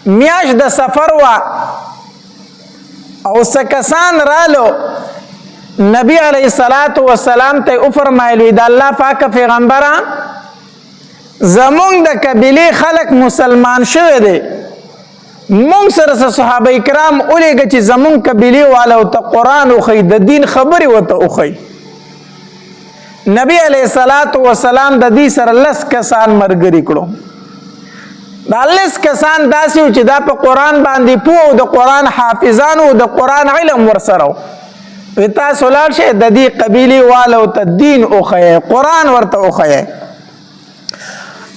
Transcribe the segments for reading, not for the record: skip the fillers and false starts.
میاشت د سفر وا او سکسان رالو نبی علیہ الصلوۃ والسلام ته او فرمایلی د الله پاک پیغمبره زمونږ د قبیله خلق مسلمان شوه دي مونږ سره صحابه کرام اولېږه چې زمونږ قبیله والو ته قرآن وښیي د دین خبرې ورته وښیي نبی علیہ الصلوۃ والسلام د دې سره 10 کسان مرګري کړو دا 10 کسان داسې و چې دا په قرآن باندې پوه د قرآن حافظانو د قرآن علم ورسره وي تاسو لاړ شئ د دې قبیلې والو ته دین وښیئ قرآن ورته وښیئ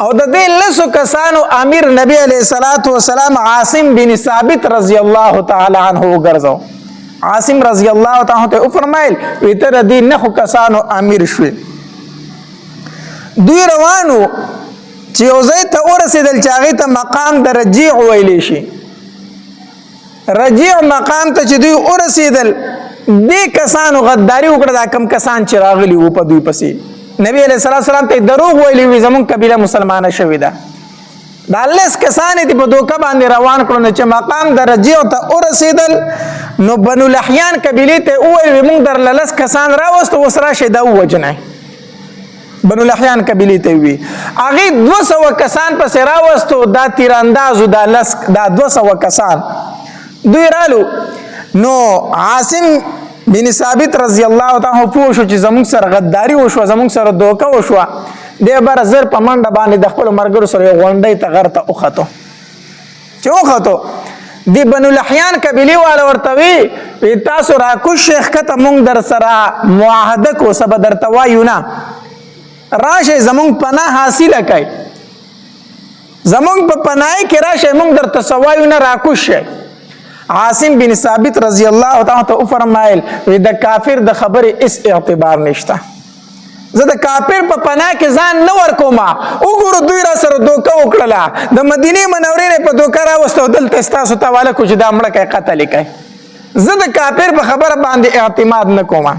او د دې 10 کسانو امیر نبی علیہ الصلوۃ والسلام عاصم بن ثابت رضی الله تعالی عنہ وګرځاو عاصم رضی الله تعالی عنہ ته فرمایل وی ته د دې 9 کسانو امیر شوي دوی روانو چې یو ځای ته ورسېدل چې هغې ته مقام د رجیع ویلی شي رجیع مقام ته چې دوی ورسېدل دې کسانو غداري وکړه دا کم کسان چې راغلي وو په دوی پسې نبی علیہ السلام ته دروغ ویلي وي زمونږ قبیله مسلمانه شوې ده دا 10 کسان دې په دوکه باندې روان کړو نو چې مقام د رجیع ته ورسېدل نو بنو لحیان قبیلې ته وویل موږ درله 10 کسان راوستو اوس راشئ دا ووجنئ بنو لحیان قبیلې ته وی هغې 200 کسان پسې راوستو دا تیراندازو دا 200 کسان دوی رالو نو عاصم بن ثابت رضی الله تعالی پوه شو چې زموږ سره غداري وشوه زموږ سره دوکه وشوه دی بره زر په منډه باندې د خپلو ملګرو سره یو غونډۍ ته غر ته وختو چې وختو دی بنو لحیان قبیلې والا ورته وی تاسو راکوز شئ ښکته موږ در سره معاهده کو څه به درته وایو نه راشئ زمونږ پناه حاصله کړئ زمونږ په پناهۍ کې راشئ موږ درته څه وایو نه راکوز شئ عاصم بن ثابت رضی الله تعالی ته وفرمایل وی د کافر د خبرې هیڅ اعتبار نشته زه د کافر په پناه کې ځان نه ورکوم وګورو دوی را سره دوکه وکړله د مدینې منورې په دوکه راوستو دلته ستاسو ته حواله کړو چې دا مړه کوي قتل یې کوي زه د کافر په خبره باندې اعتماد نه کوم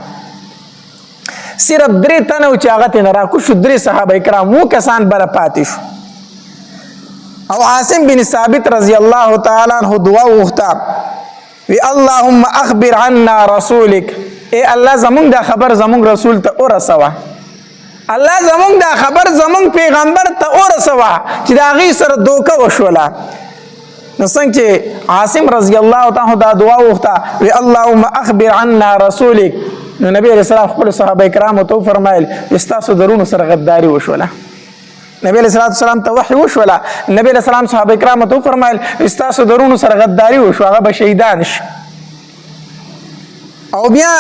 صرف 3 تنه و چې هغه ترې راکوز شو 3 صحابه کرام 9 کسان بره پاتې شو او عاصم بن ثابت رضی الله تعالی عنہ دعا وغوښته وی اللهم اخبر عنا رسولک ای الله زمونږ دا خبر زمونږ رسول ته ورسوه الله زمونږ دا خبر زمونږ پیغمبر ته ورسوه چې د هغې سره دوکه وشوله نو څنګه چې عاصم رضی الله تعالی دا دعا وغوښته وی اللهم اخبر عنا رسولک نو نبی علیہ السلام خپل صحابه کرامو ته وفرمایل ستاسو درونو سره غداري وشوله نبی علیہ السلام ته وحی وشوله نبی علیہ السلام صحابه کرامو ته وفرمایل ستاسو درونو سره غداري وشو هغه به شهیدان شي او بیا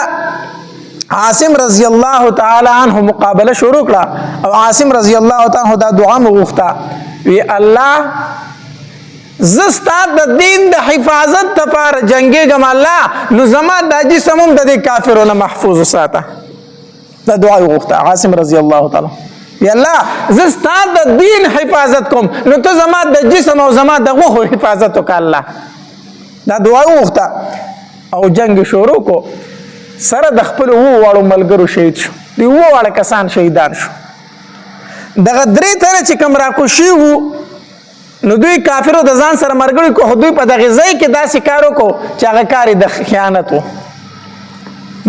عاصم رضی الله تعالی عنہ مقابله شروع کړه او عاصم رضی الله تعالی عنہ دا دعا وغوښته وی الله زستا د دین د حفاظت لپاره جنگېږم الله نو زما دا جسم هم د دې کافرونو محفوظ وساته دا دعا وغوښته عاصم رضی الله تعالی یا الله زستا د دین حفاظت کوم نو ته زما د جسم او زما د غوښو حفاظت وکړه الله دا دعا وغوښته او جنگ شروع کو سره د خپل واړو ملګرو شهید شو دی واړه کسان شهیدان شو دغه 3 تنه چې کوم راکوز شوي وو نو دوی کافرو د ځان سره مرګري کو دوی په دغه ځای کې داسې کار وکړو چې هغه کار د خیانت و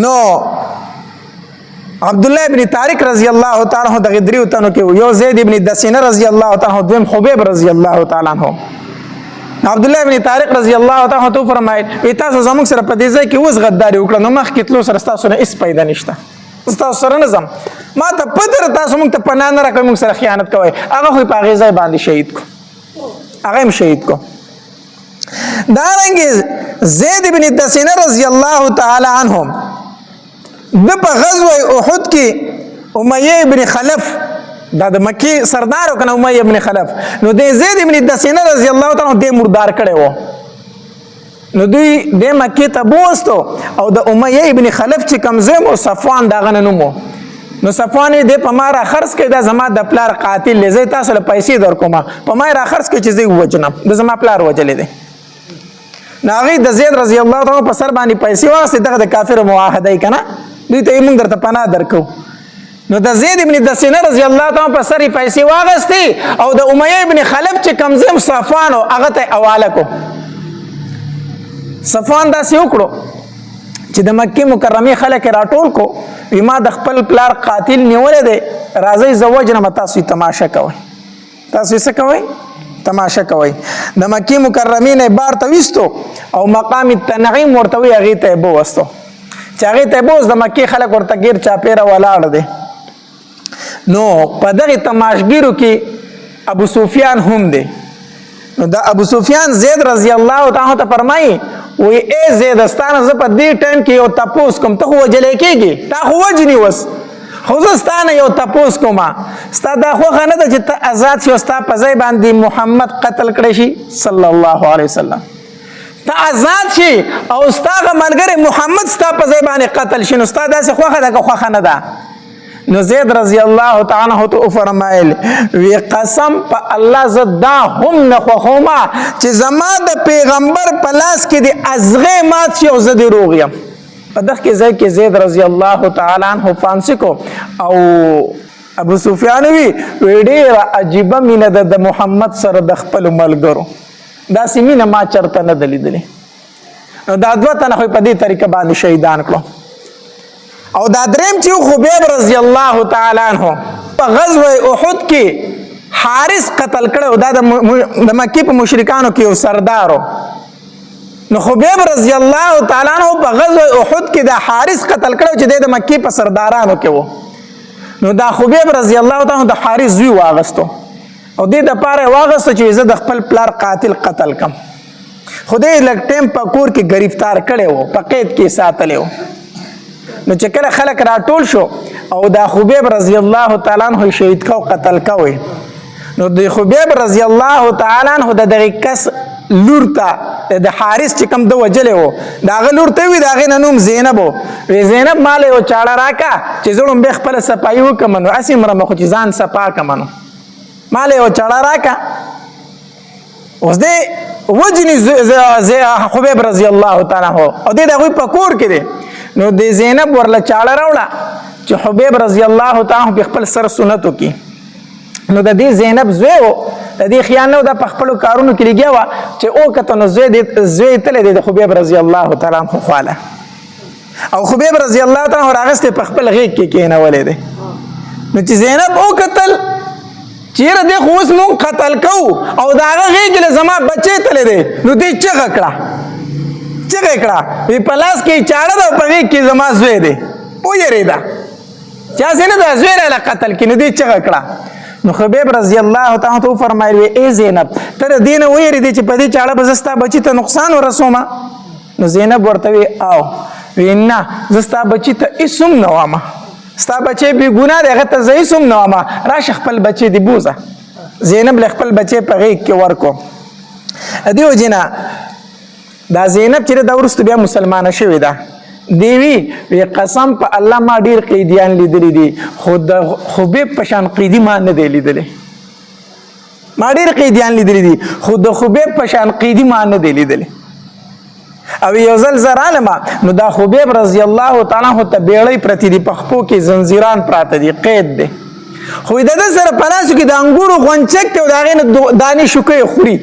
نو عبدالله ابن طارق رضی الله تعالی عنہ دغه 3 تنو کې یو زید ابن دسینه رضی الله تعالی عنہ دویم خبیب رضی الله تعالی عنہ عبدالله ابن طارق رضی الله تعالی عنہ فرمایي تاسو زموږ سره په دې ځای کې اوس غداري وکړه نو مخکې تلو سره تاسو نه هیڅ پیدا نشته تاسو سره نه ځم ما ته پدر تاسو موږ ته پناه نه راکوئ موږ سره خیانت کوئ هغه خو په هغې ځای باندې شهید کو هغه هم شهید کو دارنګې زید ابن دسینه رضی الله تعالی عنہ د په غزوه احد کې امیه ابن خلف دا د مکی سردار کنه امیه ابن خلف نو د زید ابن دسینه رضی الله تعالی عنہ د مردار کړي وو نو دوی د مکی ته بوستو او د امیه ابن خلف چې کمزې مو صفوان دغه نه نومو نو صفوان دې په ما را خرڅ کړي دا زما د پلار قاتل لزې تاسو له پیسې درکوم په ما را خرڅ کړي چې زه وجنم د زما پلار وجلې دي ناغي د زید رضی الله تعالی په سر باندې پیسې واسطه دغه د کافر معاهده کنا دوی ته موږ درته پناه درکو نو د زید ابن دسینه رضی الله تعالی په سر پیسې واغستې او د امیه ابن خلف چې کمزم صفوان او هغه ته حواله کو. صفوان داسې وکړو چې د مکې مکرمې خلک راټول کو، وی ما د خپل پلار قاتل نیولې دی، راځئ زه وجنم، تاسو تماشا کوئ. تاسو څه کوئ؟ تماشا کوئ. د مکې مکرمې نه بار ته ویستو او مقام تنعیم ورته وی هغې ته یې بوستو چې هغې ته یې بوس د مکې خلک ورته ګیر چاپېره ولاړ دی. نو په دغې تماشګیرو کې ابو سفیان هم دی. نو د ابو سفیان زید رضی الله تعالی ته فرمایي وی ای زید ستانه زه په دې ټایم کې یو تپوس کوم، ته خو وجلی کېږي، تا خو وجني وس، خو زه ستانه یو تپوس کوم، ستا دا خوښه نه ده چې ته آزاد شي او ستا په ځای باندې محمد قتل کړی شي صلی الله علیه وسلم، ته آزاد شي او ستا هغه ملګری محمد ستا په ځای باندې قتل شي، نو ستا داسې خوښه ده که خوښه نه ده؟ نو زید رضی الله تعالی عنہ ته فرمایل وی قسم په الله زه دا هم نه خوښوم چې زما د پیغمبر په لاس کې د ازغې مات شي او زه دې روغ یم. په دغه ځای کې زید رضی الله تعالی عنہ فانسی کو او ابو سفیان وی ډېره عجیبه مینه ده د محمد سره د خپل ملګرو، داسې مینه ما چرته نه ده لیدلې. نو دا دوه تنه خو په دې طریقه باندې شهیدان کړو. او دا دریم چې خبیب رضی الله تعالی عنہ په غزوه احد کې حارث قتل کړو، دا د مکې په مشرکانو کې یو سردارو. نو خبیب رضی الله تعالی عنہ په غزوه احد کې دا حارث قتل کړو چې د مکې په سردارانو کې وو. نو دا خبیب رضی الله تعالی عنہ د حارث زوی واغستو او دې د پاره واغستو چې زه د خپل پلار قاتل قتل کم. خدای لږ ټیم په کور کې گرفتار کړي وو، په قید کې ساتلی وو. نو چې کله خلک راټول شو او دا خبیب رضی الله تعالی عنہ شهید کو قتل کوي، نو د خبیب رضی الله تعالی عنہ د دغه کس لور ته د حارث چې کوم د وجلې وو دا غ لور ته وی دا غ نوم زینب وو، وی زینب مال یو چاړه راکا چې زړم به خپل صفایي وکم، نو اسی مرمه خو چې ځان صفا کم، نو مال یو چاړه راکا. اوس دې وجنی خبیب رضی الله تعالی عنہ او دې دغه په کور کې دی. نو د زینب ورله چاړه راوړه چې حبیب رضی الله تعالی په خپل سر سنتو کې. نو د دې زینب زوی و، د دې خیال نه د په خپل کارونو کې لګیا و چې او کته نو زوی تل د حبیب رضی الله تعالی عنہ خواله او حبیب رضی الله تعالی عنہ راغسته په خپل غیږ کې کېنولې ده. نو چې زینب او قتل چیرې د خو اوس مون قتل کو او دا غیږ له زما بچی تل ده، نو دې چغه کړه چغه کړه وی پلاس کې چاړه ده په غیږ کې زما زوی دی او یریدا چا زینه د زوی له قتل کې نو دې چغه کړه. نو خبیب رضی الله تعالی عنہ فرمایي ای زینب تر دینه ویری دي چې په دې چاړه بزستا بچی ته نقصان ورسومه. نو زینب ورته وی او وینا زستا بچی ته اسم نه وامه، ستا بچی بی ګناه دی هغه ته زه اسم نه وامه، راشه خپل بچی دی بوزه. زینب له خپل بچی په غیږ کې ورکو. دیو جنا دا زینب چې دا ورسته بیا مسلمانه شوې ده، دیوی وی قسم په الله ما ډیر قیدیان لیدلی دي، خود خبیب په شان قیدی ما نه دی لیدلی، ما ډیر قیدیان لیدلی دي خود خبیب په شان قیدی ما نه دی لیدلی. او یو ځل زرالما نو دا خبیب رضی الله تعالی عنہ ته بیړۍ پرتی دي، په خپو کې زنجیران پراته دي، قید دي، خو د دې سره پناسو کې د انګورو غونچک ته دا غینه دانی شوکې خوري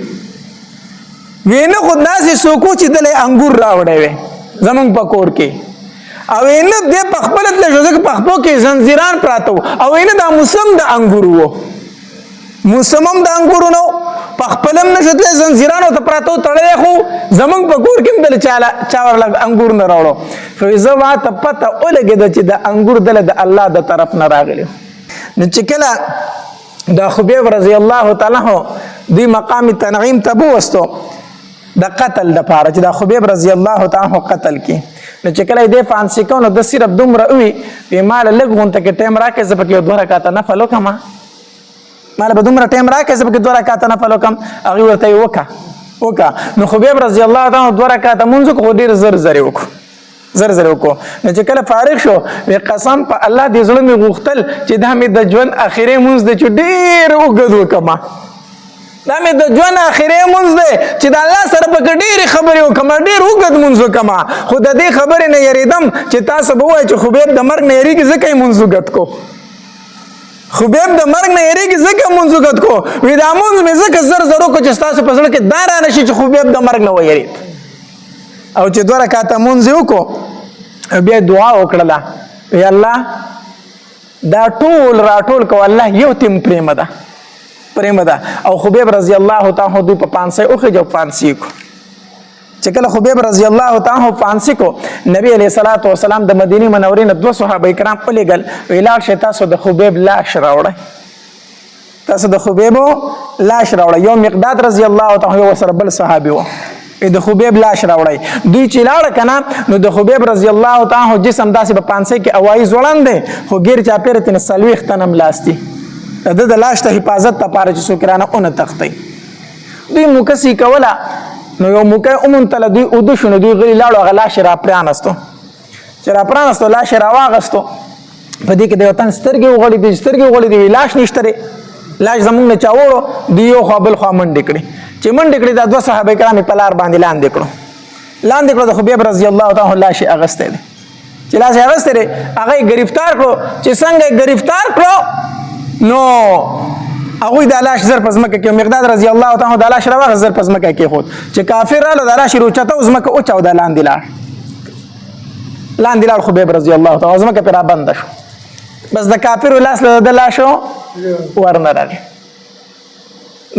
وینه خود ناسي سوکو چې دلې انګور راوړې وي زمونږ په کور کې، او اینه دې په خپل تل ځکه په خپو کې زنجیران پراته او اینه دا موسم د انګور وو، موسمم د انګورو نو په خپلم نشته زنجیران او ته پراته تړلې، خو زمونږ په کور کې دل چا ورل انګور نه راوړو. خو زه ما ته پته ولګېده چې د انګور دل د الله د طرف نه راغلی. نو چې کله د خبیب رضی الله تعالی عنہ دوی مقام تنعیم ته بوستو د قتل د پاره چې د خبیب رضی الله تعالی عنہ قتل کی، نو چې کله دې فانسی کو نو د صرف دومره وی په مال لګ غونته کې ټیم راکې زپکې دوه رکعات نفل وکما، مال به دومره ټیم راکې زپکې دوه رکعات نفل وکم، هغه ورته وکا. نو خبیب رضی الله تعالی عنہ دوه رکعات مونږ کو ډیر زر وکړو. نو چې کله فارغ شو وی قسم په الله دې زړه می غوښتل چې دا مې د ژوند اخیری مونږ د چ ډیر وګد وکما، دا مې د ژوند اخیری مونږ دی چې د الله سره په ډېرې خبرې وکړم، ډېر اوږد مونځ وکړم، خو د دې خبرې نه یریدم چې تاسو به ووایئ چې خبیب د مرګ نه یریږي ځکه یې مونځ اوږد کو. خبیب د مرګ نه یریږي ځکه مونځ وکړ کو وی دا مونځ مې ځکه زر زر وکړ چې ستاسو په زړه کې دا رانشي چې خبیب د مرګ نه ویرید او چې 2 رکعاته مونځ وکړو بیا دعا وکړه وی الله دا ټول راټول کو الله یو تیم پرېمه ده او خبیب رضی الله تعالی دوی په 500 اوخه جو 500 کو چې کله خبیب رضی الله تعالی 500 کو نبی علیہ الصلوۃ والسلام د مدینه منورې نه 2 صحابه کرام په لګل ویلا شتا سو د خبیب لاش راوړی تاسو د خبیب لاش راوړی یو مقداد رضی الله تعالی وسره بل صحابي و د خبیب لاش راوړی دوی چې لاړ کنه نو د خبیب رضی الله تعالی جسم داسې په 500 کې اوای زوړند خو غیر چا پیر تن سلويخ تنم لاستی د لاش ته حفاظت لپاره چې سوکرانه اون تختی دوی موکسی کولا نو یو موکه اومن تل دوی او شنو دوی غلی لاړو غلا شرا پرانستو لاش را واغستو په دې کې د وطن سترګې وغړې دي لاش نشته لاش زمونږ نه چاوړو دی یو خپل خوا منډې کړې چې منډې کړې دا 2 صحابه کرام په لار باندې لاندې کړو د خبیب رضی الله تعالی لاش اغسته دي چې لاش اغسته دي هغه گرفتار کړو چې څنګه گرفتار کړو نو هغه د لاش زر پزمکه کې مقداد رضی الله تعالی د لاش راوغ زر پزمکه کې خود چې کافر رااله د لاش روچته زمکه او چاو د لاندې لاړ خبیب رضی الله تعالی زمکه پر بند شو بس د کافر لاس له د لاشو ورنه راغی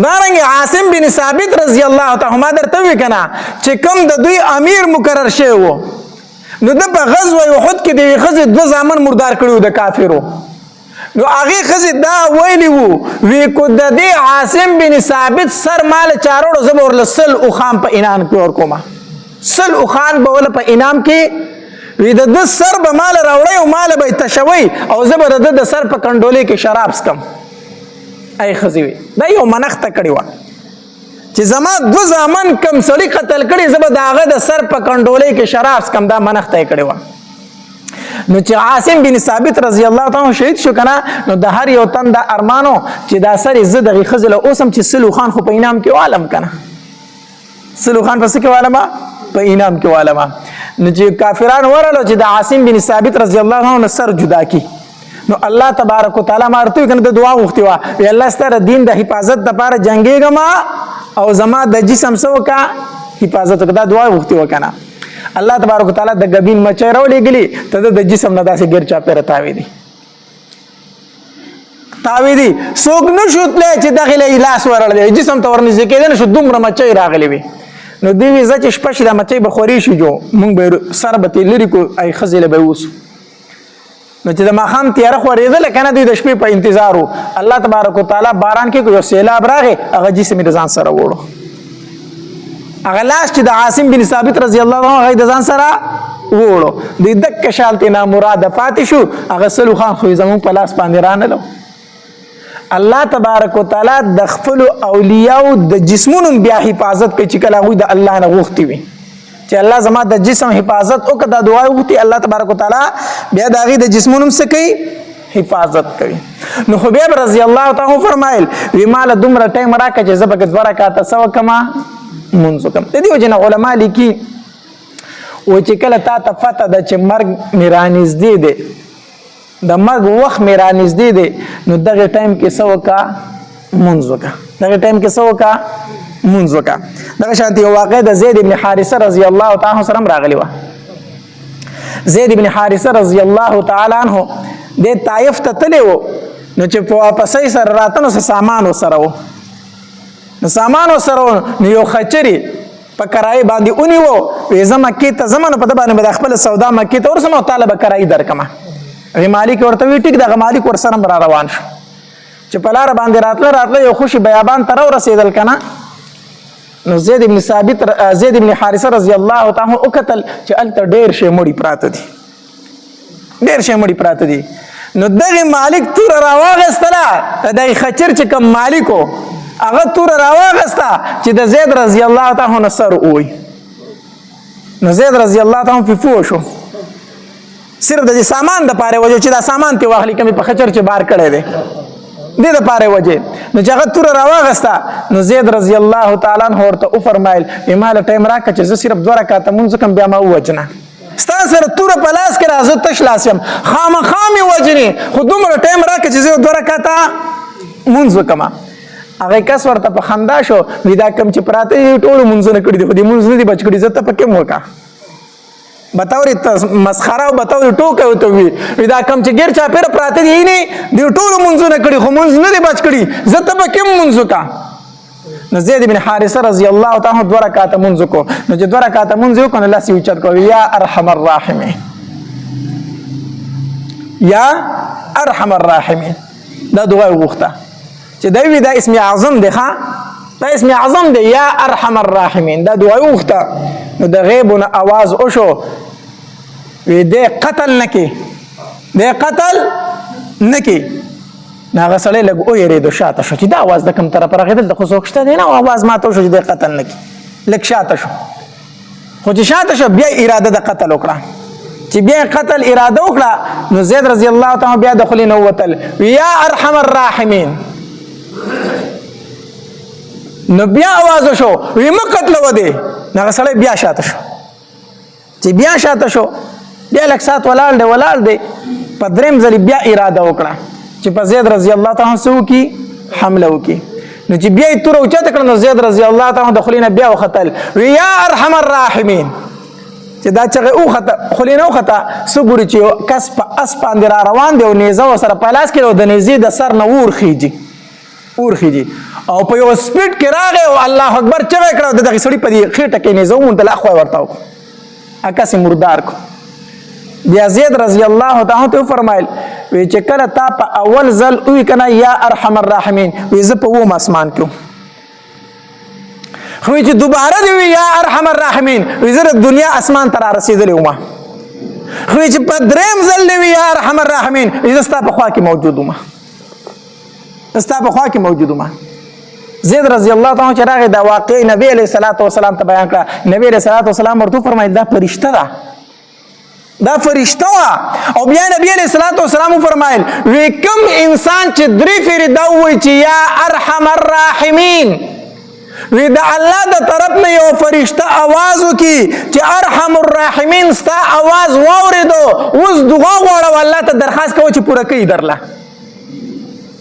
دارنګ عاصم بن ثابت رضی الله تعالی ما درته وی کنه چې کوم د دوی امیر مقرر شوی وو نو د په غزوه احد کې د خزه 2 زامن مردار کړو د کافرو نو هغه خزه دا ویلی وو وی کو د دې عاصم بن ثابت سر مال چاروړو زبر لسل او خان په انعام کې ور کومه سل او خان به ول په انعام کې وی د سر به مال راوړی او مال به تشوي او زبر د سر په کنډولې کې شراب سکم ای خزی وی دا یو منخته کړی و چې زما 2 زامن کم سړی قتل کړي زبر داغه د سر په کنډولې کې شراب سکم دا منخته کړی و نو چې عاصم بن ثابت رضی الله تعالی شهید شو کنه نو د هر یو تن د ارمانو چې دا سر عزت د خزل اوسم چې سلو خان خو په انعام کې عالم کنه سلو خان پس کې عالم په انعام کې عالم نو چې کافرانو ورالو چې د عاصم بن ثابت رضی الله عنه سر جدا کی نو الله تبارک وتعالى مارته کنه د دعا غوښتي وا وی الله ستاره دین د حفاظت لپاره جنگيګما او زما د جسم سو کا حفاظت دا دعا غوښتي وکنه الله تبارک وتعالى د غبین مچې راولېګلی ته د جسم نه داسې ګر چا پر تاوي دي څوک نشوتله چې داخله لاس ورړل جسم ته ورنځ کېدل شو دومره مچې راغلي وي نو دی وی چې شپه د مچې بخوري شي جو مونږ به سر به لري کو ای خزله به وس نو چې د ماخام تیار خورېدل کنه دوی د شپې په انتظارو الله تبارک وتعالى باران کې یو سیلاب راغی هغه جسم د ځان سره وړو هغه لاس چې د عاصم بن ثابت رضی الله عنه هغه د ځان سره وړو د دک شالته نه مراد پاتې شو هغه سلو خان خو زمون په لاس باندې رانه الله تبارک وتعالى د خپل اولیاء د جسمونو بیا حفاظت کوي چې کله غوي د الله نه غوښتي وي چې الله زما د جسم حفاظت او کدا دعا وغوښتي الله تبارک وتعالى بیا داغي د جسمونو څخه کوي حفاظت کوي نو خبیب رضی الله تعالی فرمایل وی مال دومره ټیم راکړه چې زبکه 2 رکعاته سو کما منځ کوم د دې وجنه علما لیکي و چې کله تا ته فتح د چې مرګ میرانیز دی د مرګ وخت میرانیز دی نو دغه ټایم کې سو کا منځ وکا دغه شانتي واقع د زید ابن حارثه رضی الله تعالی عنہ راغلی و زید ابن حارثه رضی الله تعالی عنہ د طائف ته تلو نو چې په واپسې سره راتنو سامان وسره نو یو خچری په کرای باندې اونې وو وې زما کې ته زمانه په باندې د خپل سودا مکه ته ورسمه طالب کرای درکمه مالک ورته وی ټیک دغه مالک ور سره روان شو چې په لار باندې راتله یو خوشي بیابان تر رسیدل کنه نو زید ابن حارثه رضی الله تعالی او قتل چې الته ډیر شی مړی پراته دي نو دغه مالک تور راوغستله دغه خچر چې کوم مالکو هغه تور راوغستا چې د زید رضی الله تعالی عنہ سر وای نو زید رضی الله تعالی عنہ په شو صرف د سامان د پاره وجه چې دا سامان ته واخلي کمی په خچر چې بار کړي دي د پاره وجه نو چې هغه تور راوغستا نو زید رضی الله تعالی عنہ ورته او فرمایل ایماله ټیم راکړه چې زه صرف 2 رکعاته مونږ کوم بیا ما وجنه ستا سره توره په لاس کې راځه تش لاس یم خامخا مې وجنې خو دومره ټایم راکړه چې زه 2 رکعته مونځ وکړم هغه کس ورته په خندا شو وی دا کم چې پراته ټول مونځونه کړي دي خو دې مونځ نه دي بچ کړي زه ته په کوم وکړه بطور مسخره او بطور ټوکه وته وی دا کم چې ګیر چا پیر پراته دی نه دی ټول مونږونه کړي خو مونږ نه دی بچ کړي زته په کوم مونږ کا نو زید بن حارثه رضی الله تعالی 2 رکعات مونږ کو نو چې 2 رکعات مونږ کو نو الله سی اوچت کو یا ارحم الراحمین یا ارحم الراحمین دا دعا وغوښته چې دوی دا اسم اعظم دی ښا دا اسم اعظم دی یا ارحم الراحمین دا دعا وغوښته نو د غیبونه आवाज وشو وی دې قتل نکي ناغه سړی لګ او یریدو شاته شو چې دا आवाज د کوم طرف راغلی د خو څوکشته دی نه आवाज ماته شو چې دې قتل نکي لګ شاته شو خو چې شاته شو بیا اراده د قتل وکړه چې بیا قتل اراده وکړه نو زید رضی الله تعالی بیا دخل نو وتل یا ارحم الراحمین نو بیا आवाज شو وی م قتل ودی ناغه سړی بیا شاته شو چې بیا شاته شو بیا لک سات ولاړ دی په دریم ځل بیا اراده وکړه چې په زید رضی الله تعالی سو کی حمله وکي نو چې بیا تور اوچت کړه نو زید رضی الله تعالی دخلینه بیا وختل یا ارحم الراحمین چې دا چې او خطا خلینه او خطا سګوري چې کس په اس باندې را روان دی او نيزه سره په لاس کې د نيزه د سر نه اور خيږي او په یو سپیډ کې راغی او الله اکبر چې وکړه دغه سړی په دې خېټه کې نيزه مونږ ته اخو ورتاو اکاسي مردار کو بیا زید رضی الله تعالی ته فرمایل وی چې کله تا په اول ځل وی کنه یا ارحم الراحمین وی ز په و اسمان کې خو چې دوباره دی یا ارحم الراحمین وی زره دنیا اسمان ته رسیدلې ومه خو چې په دریم ځل دی یا ارحم الراحمین وی زستا په خوا کې موجود ومه زید رضی الله تعالی چې راغی دا واقع نبی علیہ الصلوۃ والسلام ته بیان کړه نبی علیہ الصلوۃ والسلام ورته فرمایي دا فرشته ده او بیا نبی علیہ الصلوۃ والسلام فرمایل وی کوم انسان چې درې فیر دا وایي چې یا ارحم الراحمین وی دا الله د طرف نه یو فرشته आवाज وکي چې ارحم الراحمین ستا आवाज واوریدو اوس دعا غواړو الله ته درخواست کوي چې پوره کوي درله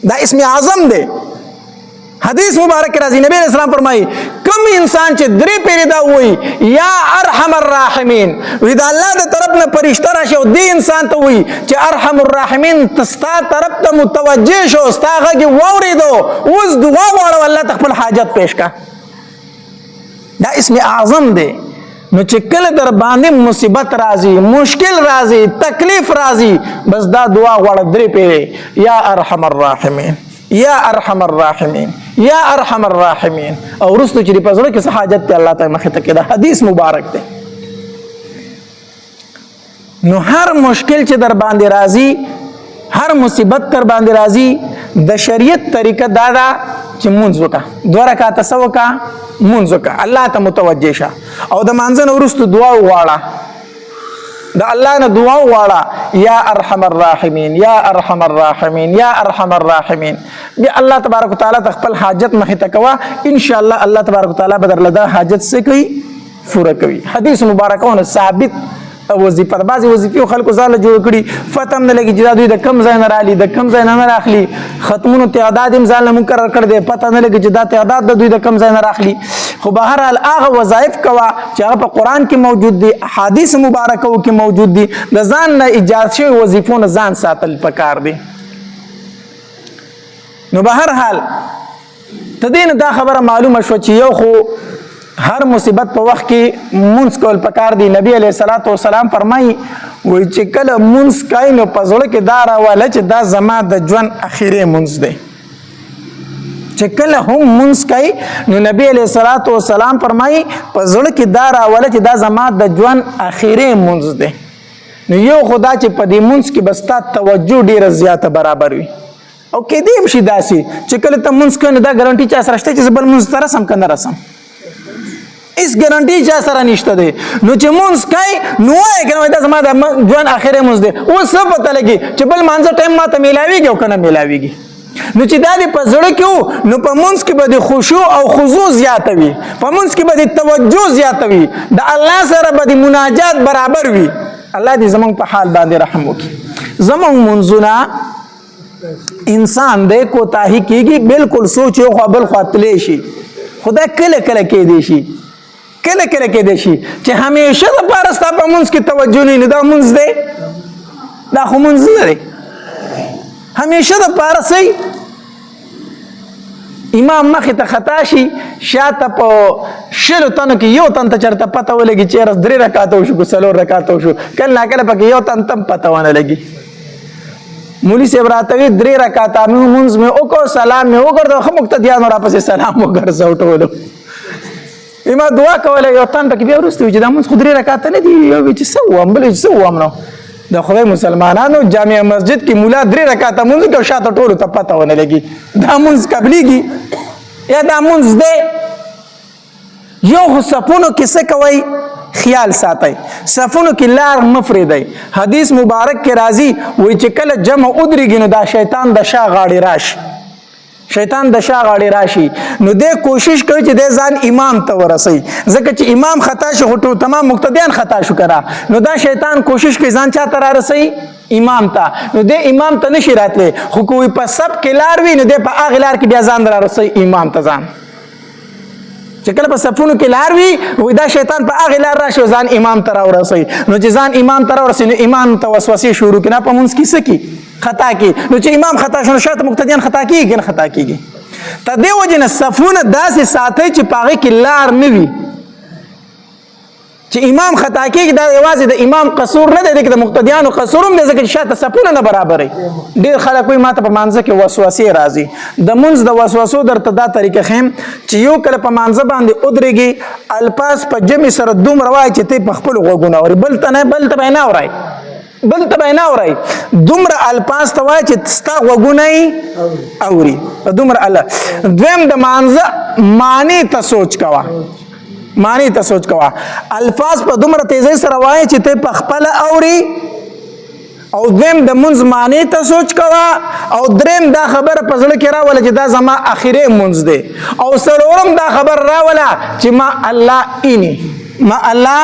دا اسم اعظم دی حدیث مبارک راځي نبی اسلام فرمایي کوم انسان چې درې پیری دا وایي یا ارحم الراحمین وی دا الله د طرف نه فرشته راشي او دې انسان ته وایي چې ارحم الراحمین تستا طرف ته متوجه شو ستا غږ واوریدو اوس دعا غواړو الله ته خپل حاجت پیش کا دا اسم اعظم دی نو چې کله در باندې مصیبت راځي مشکل راځي تکلیف راځي بس دا دعا غواړه درې پیری یا ارحم الراحمین یا ارحم الراحمین یا ارحم الراحمین او رستو چې په زړه کې حاجت ته الله تعالی مخه ته کېده حدیث مبارک دی نو هر مشکل چې در باندې راځي هر مصیبت در باندې راځي د شریعت طریقه دا ده چې مونږ وکړه 2 رکعات سوکا مونږ وکړه الله ته متوجه شه او د مانځنه ورستو دعا وغواړه دا الله نه دعا وغواړه یا ارحم الراحمین یا ارحم الراحمین یا ارحم الراحمین بیا الله تبارک وتعالى خپل حاجت مخه تکوا ان شاء الله الله تبارک وتعالى بدر لدا حاجت سے کوي پورا کوي حدیث مبارکونه ثابت وظیفه بعضی وظیفه خلکو ځاله جوړ کړي فتم نه لګي چې دوی د کم ځای نه رالي د کم ځای نه راخلي ختمونو تعداد هم ځاله مقرر کړ دي پته نه لګي چې دا تعداد د دوی د کم ځای نه راخلي خو بهر حال هغه وظایف کوا چې هغه په قران کې موجود دي حدیث مبارکو کې موجود دي د ځان نه اجازه شوی وظیفونه ځان ساتل پکار دي نو بهر حال تدین دا خبره معلومه شو چې یو خو هر مصیبت په وخت کې مونږ کول پکار دی نبی علیہ الصلوۃ والسلام فرمایي وای چې کله مونږ کای نو په زړه کې دا راواله چې دا زما د ژوند اخیری مونږ دی چې کله هم مونږ کای نو نبی علیہ الصلوۃ والسلام فرمایي په زړه کې دا راواله چې دا زما د ژوند اخیری مونږ دی نو یو خدا چې په دې مونږ کې بستا توجه ډیره زیاته برابر وي او کې دې مشي داسي چې کله ته مونږ کنه دا ګارانټي چا سره شته چې بل مونږ سره سم کنه رسم اس ګارانټي چا سره نشته دی نو چې مونږ کای نو یې کنه دا زما د ژوند اخیری مونږ دی او څه پته لګي چې بل مانځه ټایم ماته میلاویږي او کنه میلاویږي نو چې دا دې په زړه کې وو نو په منځ کې به د خشوع او خضوع زیاته وي، په منځ کې به د توجه زیاته وي، د الله سره به د مناجات برابر وي. الله دې زمونږ په حال باندې رحم وکړي. زمونږ منځونه انسان دې کوتاهي کېږي، بالکل سوچ یو خوا بل خوا تلی شي، خدا کله کله کېدی شي، کله کله کېدی شي چې همیشه دپاره ستا په منځ کې توجه نه وي، نو دا منځ دی؟ دا خو منځ نه دی. همیشه دپاره صحیح امام مخې ته خطا شي، شاته په 20 تنو کې یو تن ته چېرته پته ولګي چې یاره 3 رکاته وشو که 4 رکاته وشو، کله ناکله پکې یو تن ته هم پته ونه لګي. مولي صاحب راته وي 3 رکاته مونځ مې وکړو، سلام مې وګرځاو، ښه مقتدیانو راپسې سلام وګرځاو ټولو. ما دعا کوله، یو تن پکې بیا وروسته وي چې دا مونځ خو 3 رکاته نه دي، یو وي چې څه ووایم، بل وي چې څه ووایم. نو د خدای مسلمانانو جامع مسجد کې مولا 3 رکعاته مونځ کوي، شاته ټولو ته پته ونه لګي دا مونځ قبلېږي یا دا مونځ دی. یو خو صفونو کې څه کوئ؟ خیال ساتئ، صفونو کې لار مه پرېږدئ. حدیث مبارک کې راځي وایي چې کله جمع ودرېږي نو دا شیطان د شا غاړې راشي، شیطان د شا غاړې راشي، نو دی کوشش کوي چې دی ځان امام ته ورسوي، ځکه چې امام خطا شو خو تمام مقتدیان خطا شو که نه، نو دا شیطان کوشش کوي ځان چا ته رارسوي؟ امام ته. نو دی امام ته نشي راتلی، خو که وي په سب کې لار وي نو دی په هغې لار کې بیا ځان رارسوي امام ته ځان. چې کله په صفونو کې لار وي وایي دا شیطان په هغې لار راشي او ځان امام ته راورسوي، نو چې ځان امام ته راورسوي نو امام ته وسوسې شروع کړي، نه په منځ کې څه کړي؟ خطا کی. نو چې امام خطا شو نو شاته مقتدیان خطا کیږي نه خطا کیږي. ته دې وجې نه صفونه داسې ساتئ چې په هغې کې لار نه وي، چې امام خطا کیږي دا یوازې د امام قصور نه دی، دې کې د مقتدیانو قصور هم دی، ځکه چې شاته صفونه نه برابروي. ډېر خلک وایي ما ته په مانځه کې وسوسې راځي. د منځ د وسوسو درته دا طریقه ښیم چې یو کله په مانځه باندې ودرېږي، الفاظ په جمع سره دومره وایي چې ته په خپلو غوږونو اورې، بل ته به یې نه اورئ، بل ته به یې نه اورئ، دومره الفاظ ته وایي چې ستا غوږونه یې اوري په دومره الله. دویم د مانځه معنی ته سوچ کوه، معنی ته سوچ کوه، الفاظ په دومره تیزۍ سره وایي چې ته په خپله اوري. او دویم د منځ معنی ته سوچ کوه، او دریم دا خبره په زړه کې راوله چې دا زما اخري منځ دی، او څلورم دا خبر راوله چې ما الله اینی، ما الله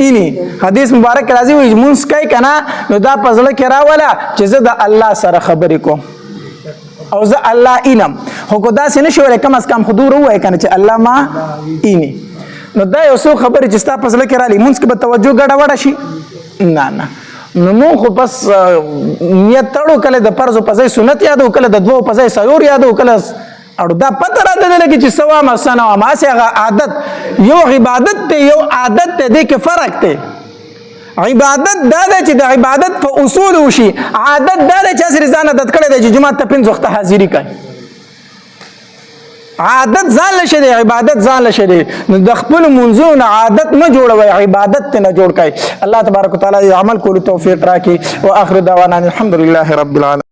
اینی. حدیث مبارک راځي وایي منځ کوي که نه نو دا په زړه کې راوله چې زه د الله سره خبرې کوم او زه الله اینم. خو که داسې نه شي ویلی کم از کم خو دومره ووایه که نه چې الله ما اینی. نو دا یو څو خبرې چې ستا په زړه کې رالي، منځ کې به توجه ګډوډه شي؟ نه نه. نو مونږ خو بس نیت تړو، کله د فرضو په ځای سنت یادو، کله د 2 په ځای څلور یادو، کله اړو دا پته راته نه لګي چې څه وایم څه نه وایم. هسې هغه عادت، یو عبادت دی یو عادت دی، دې کې فرق دی. عبادت دا دی چې د عبادت په اصول وشي، عادت دا دی چې هسې ځان عادت کړی دی چې جومات ته 5 وخته حاضري کوي. عادت ځان لشه دی، عبادت ځان لشه دی. نو د خپل منځونو عادت مه جوړوئ، عبادت ته نه جوړ کړئ. الله تبارک وتعالی عمل کولو توفیق راکړي. واخر دعوانا الحمد لله رب العالمین.